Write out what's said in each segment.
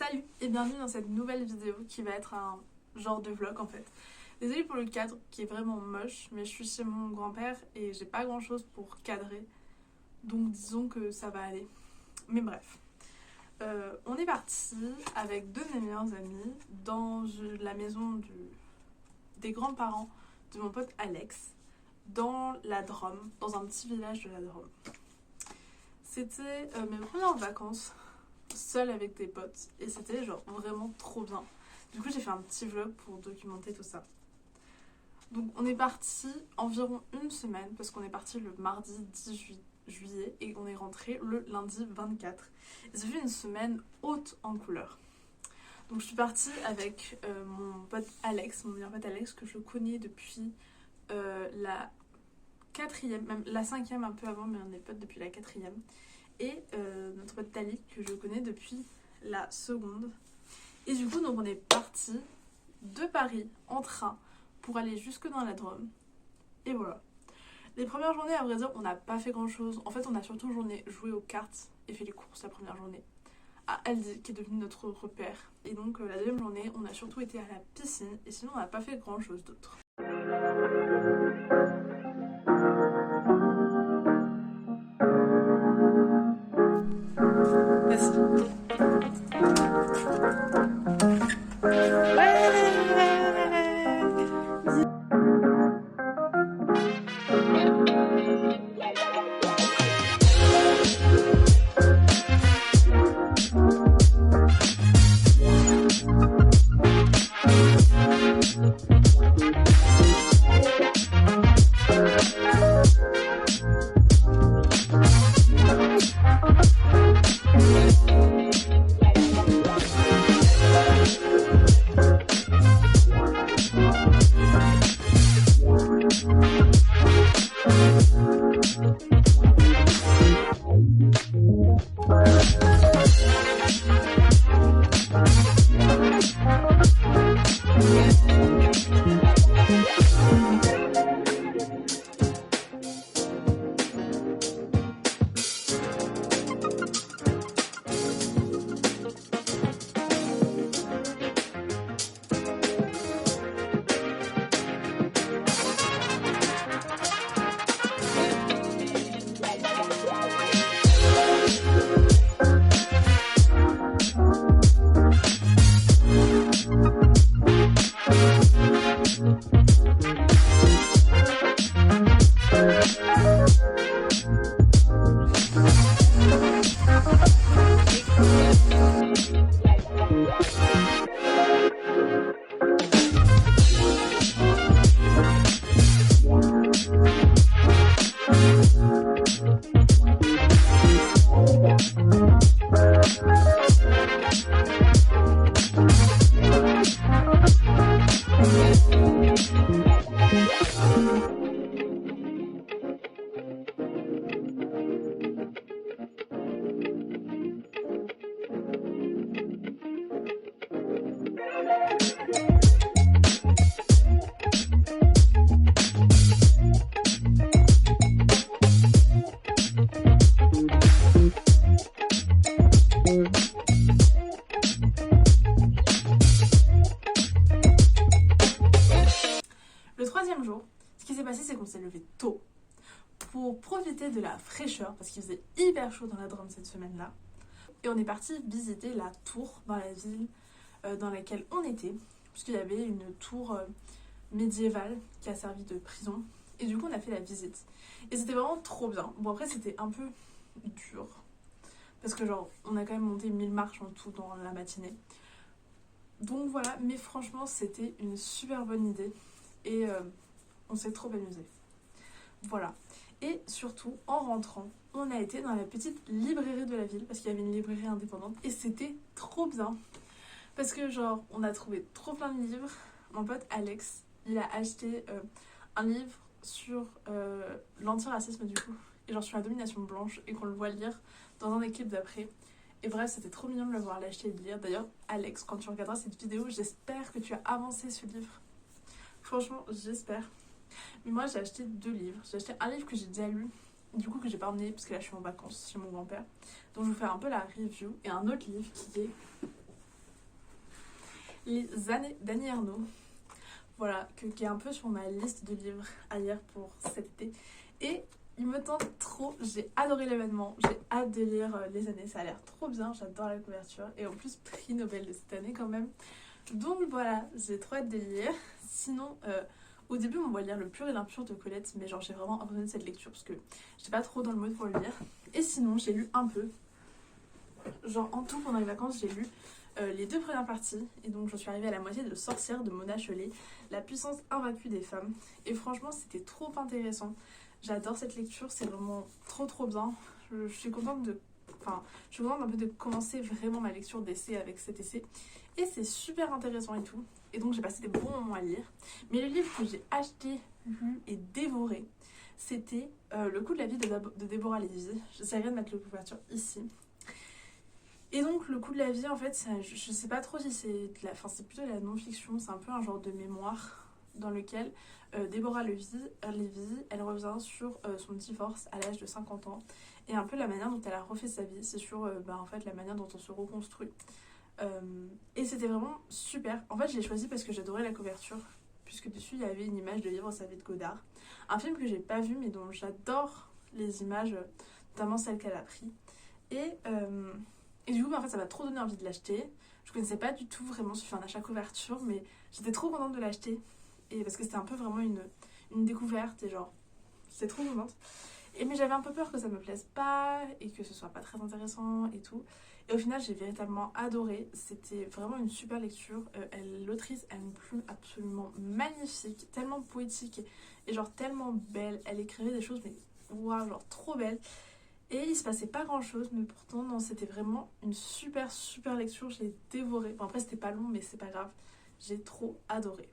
Salut et bienvenue dans cette nouvelle vidéo qui va être un genre de vlog en fait. Désolée pour le cadre qui est vraiment moche, mais je suis chez mon grand-père et j'ai pas grand chose pour cadrer. Donc disons que ça va aller. Mais bref. On est parti avec deux de mes meilleurs amis dans la maison des grands-parents de mon pote Alex, dans la Drôme, dans un petit village de la Drôme. C'était mes premières vacances seule avec des potes et c'était genre vraiment trop bien. Du coup j'ai fait un petit vlog pour documenter tout ça. Donc on est parti environ une semaine parce qu'on est parti le mardi 10 juillet et on est rentré le lundi 24. Et ça fait une semaine haute en couleurs. Donc je suis partie avec mon pote Alex, mon meilleur pote Alex que je connais depuis la quatrième, même la cinquième un peu avant, mais on est potes depuis la quatrième. Et notre pote Tali que je connais depuis la seconde. Et du coup donc on est parti de Paris en train pour aller jusque dans la Drôme. Et voilà. Les premières journées, à vrai dire, on n'a pas fait grand chose. En fait on a surtout joué aux cartes et fait les courses la première journée à Aldi qui est devenu notre repère. Et donc la deuxième journée on a surtout été à la piscine et sinon on n'a pas fait grand chose d'autre. Le troisième jour, ce qui s'est passé, c'est qu'on s'est levé tôt pour profiter de la fraîcheur parce qu'il faisait hyper chaud dans la Drôme cette semaine-là. Et on est parti visiter la tour dans la ville dans laquelle on était, puisqu'il y avait une tour médiévale qui a servi de prison. Et du coup, on a fait la visite. Et c'était vraiment trop bien. Bon, après, c'était un peu dur parce que genre, on a quand même monté 1000 marches en tout dans la matinée. Donc voilà, mais franchement, c'était une super bonne idée. Et on s'est trop amusé. Voilà. Et surtout, en rentrant, on a été dans la petite librairie de la ville parce qu'il y avait une librairie indépendante et c'était trop bien. Parce que genre, on a trouvé trop plein de livres. Mon pote Alex, il a acheté un livre sur l'antiracisme du coup. Et genre sur la domination blanche et qu'on le voit lire dans un des clips d'après. Et bref, c'était trop mignon de le voir l'acheter et de lire. D'ailleurs, Alex, quand tu regarderas cette vidéo, j'espère que tu as avancé ce livre. Franchement, j'espère. Mais moi, j'ai acheté 2 livres. J'ai acheté un livre que j'ai déjà lu, du coup que j'ai pas emmené parce que là je suis en vacances chez mon grand-père. Donc je vais vous faire un peu la review. Et un autre livre qui est Les années d'Annie Ernaux. Voilà, qui est un peu sur ma liste de livres à lire pour cet été. Et il me tente trop, j'ai adoré l'événement, j'ai hâte de lire Les années, ça a l'air trop bien, j'adore la couverture. Et en plus, prix Nobel de cette année quand même. Donc voilà, j'ai trop hâte de lire. Sinon, au début, on va lire Le pur et l'impur de Colette, mais genre j'ai vraiment abandonné cette lecture parce que j'étais pas trop dans le mood pour le lire. Et sinon, j'ai lu un peu. Genre en tout, pendant les vacances, j'ai lu les 2 premières parties. Et donc j'en suis arrivée à la moitié de Sorcière de Mona Chollet, La puissance invaincue des femmes. Et franchement, c'était trop intéressant. J'adore cette lecture, c'est vraiment trop bien. Je suis contente un peu de commencer vraiment ma lecture d'essai avec cet essai. Et c'est super intéressant et tout. Et donc j'ai passé des bons moments à lire. Mais le livre que j'ai acheté, lu et dévoré, c'était Le coup de la vie de Déborah Lévy. J'essaierai de mettre la couverture ici. Et donc le coup de la vie, en fait, je sais pas trop si c'est c'est plutôt de la non-fiction. C'est un peu un genre de mémoire dans lequel Déborah Lévy, elle revient sur son divorce à l'âge de 50 ans. Et un peu la manière dont elle a refait sa vie. C'est sur en fait, la manière dont on se reconstruit. Et c'était vraiment super. En fait, je l'ai choisi parce que j'adorais la couverture, puisque dessus il y avait une image de Vivre sa vie de Godard, un film que j'ai pas vu mais dont j'adore les images, notamment celles qu'elle a pris. Et du coup, en fait, ça m'a trop donné envie de l'acheter. Je connaissais pas du tout vraiment ce fait un achat couverture, mais j'étais trop contente de l'acheter, et parce que c'était un peu vraiment une découverte, et genre c'était trop contente. Mais j'avais un peu peur que ça me plaise pas et que ce soit pas très intéressant et tout. Et au final, j'ai véritablement adoré. C'était vraiment une super lecture. L'autrice a une plume absolument magnifique, tellement poétique et genre tellement belle. Elle écrivait des choses, mais waouh, genre trop belle. Et il se passait pas grand chose, mais pourtant, non, c'était vraiment une super lecture. Je l'ai dévorée. Bon, après, c'était pas long, mais c'est pas grave. J'ai trop adoré.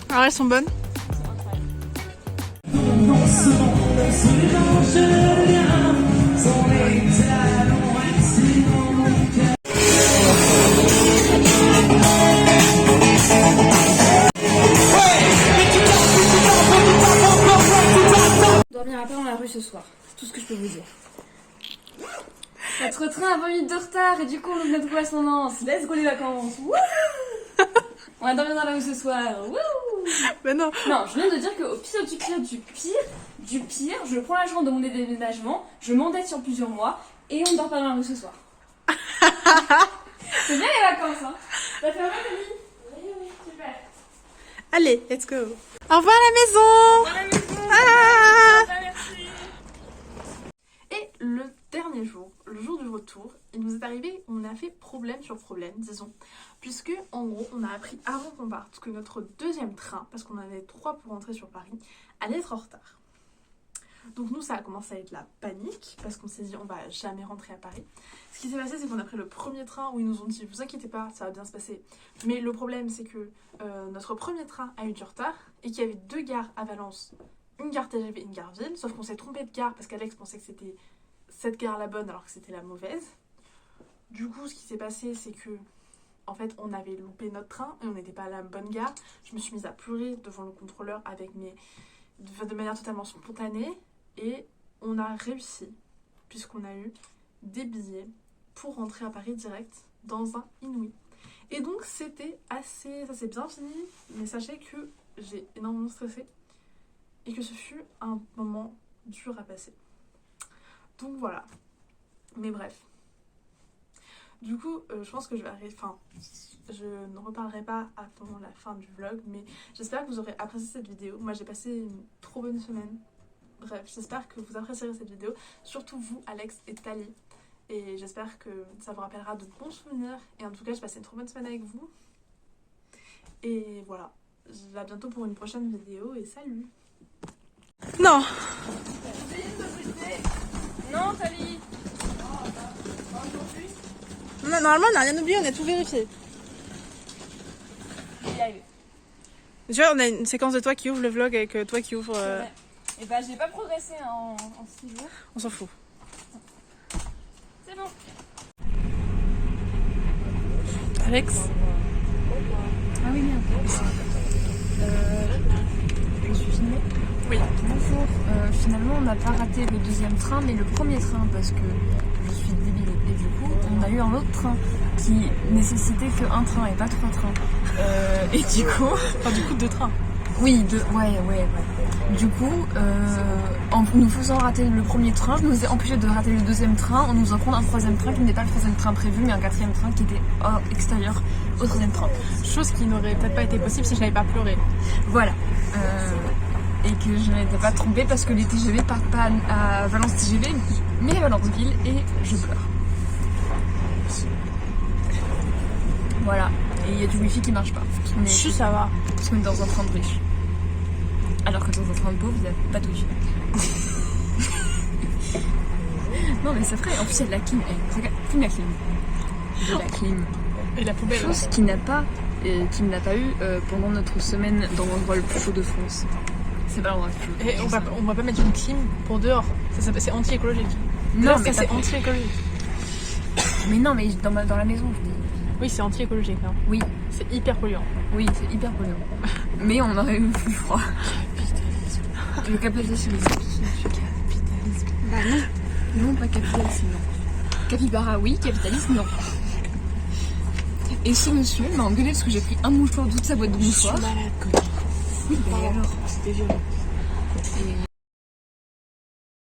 Alors elles sont bonnes. On dormira pas dans la rue ce soir, c'est tout ce que je peux vous dire. Notre train a 20 minutes de retard et du coup on ouvre notre correspondance. Let's go les vacances. Wouh. On va dormir dans la rue ce soir. Wouh. Mais non. Non, je viens de dire qu'au pire du pire, je prends l'argent de mon déménagement, je m'endette sur plusieurs mois et on ne dort pas dans la rue ce soir. C'est bien les vacances, hein. Ça fait bien, Camille? Oui, super. Allez, let's go. Au revoir la maison. Au revoir la maison. Ah. Merci. Et le dernier jour, le jour du retour, il nous est arrivé, on a fait problème sur problème, disons, puisque en gros, on a appris avant qu'on parte que notre deuxième train, parce qu'on en avait 3 pour rentrer sur Paris, allait être en retard. Donc nous, ça a commencé à être la panique, parce qu'on s'est dit, on va jamais rentrer à Paris. Ce qui s'est passé, c'est qu'on a pris le premier train où ils nous ont dit, vous inquiétez pas, ça va bien se passer. Mais le problème, c'est que notre premier train a eu du retard, et qu'il y avait 2 gares à Valence une gare TGV, une gare ville, sauf qu'on s'est trompé de gare parce qu'Alex pensait que c'était cette gare la bonne alors que c'était la mauvaise. Du coup, ce qui s'est passé, c'est que en fait, on avait loupé notre train et on n'était pas à la bonne gare. Je me suis mise à pleurer devant le contrôleur de manière totalement spontanée. Et on a réussi, puisqu'on a eu des billets pour rentrer à Paris direct dans un Inouï. Et donc, ça s'est bien fini. Mais sachez que j'ai énormément stressé et que ce fut un moment dur à passer. Donc voilà. Mais bref. Du coup, je pense que je vais arrêter. Enfin, je ne reparlerai pas avant la fin du vlog, mais j'espère que vous aurez apprécié cette vidéo. Moi, j'ai passé une trop bonne semaine. Bref, j'espère que vous apprécierez cette vidéo. Surtout vous, Alex et Thalie. Et j'espère que ça vous rappellera de bons souvenirs. Et en tout cas, j'ai passé une trop bonne semaine avec vous. Et voilà. À bientôt pour une prochaine vidéo et salut. Non. Non, Thalie. Non, normalement, on n'a rien oublié, on a tout vérifié. Je vais y arriver. Tu vois, on a une séquence de toi qui ouvre le vlog avec toi qui ouvre... Et bah, j'ai pas progressé en 6 jours. On s'en fout. C'est bon. Alex. Ah oui, merde. Je suis filmée. Oui. Bonjour. Finalement, on n'a pas raté le deuxième train, mais le premier train parce que je suis débile. Et du coup, on a eu un autre train qui nécessitait qu'un train et pas 3 trains. Et du coup... Enfin, du coup, 2 trains. Oui, ouais. Du coup, en nous faisant rater le premier train, je nous ai empêché de rater le deuxième train en nous en prenant un troisième train qui n'était pas le troisième train prévu, mais un quatrième train qui était extérieur au troisième train. Chose qui n'aurait peut-être pas été possible si je n'avais pas pleuré. Voilà. Et que je n'étais pas trompée parce que les TGV partent pas à Valence TGV, mais à Valence-Ville, et je pleure. Voilà. Et il y a du wifi qui marche pas. Si, ça va. Parce qu'on est dans un train de riche. Alors que dans un train de pauvre, il n'y a pas de wifi. Non mais c'est vrai, en plus il y a de la clim. Regarde, fume la clim. De la clim. Et la poubelle. Chose qu'il n'a pas eu pendant notre semaine dans l'endroit le plus chaud de France. C'est pas l'endroit le plus chaud. Et on va pas mettre une clim pour dehors. C'est anti-écologique. Non, là, mais ça c'est anti-écologique. Mais non, mais dans la maison, je dis. Oui, c'est anti-écologique. Hein. Oui. C'est hyper polluant. Oui, c'est hyper polluant. Mais on aurait eu plus froid. Le capitalisme. Bah non. Non, pas capitalisme, non. Capybara, oui, capitalisme, non. Et ce monsieur m'a engueulé parce que j'ai pris un mouchoir de toute sa boîte de mouchoirs. Je suis malade, quoi. Oui, mais alors. C'était violent. Et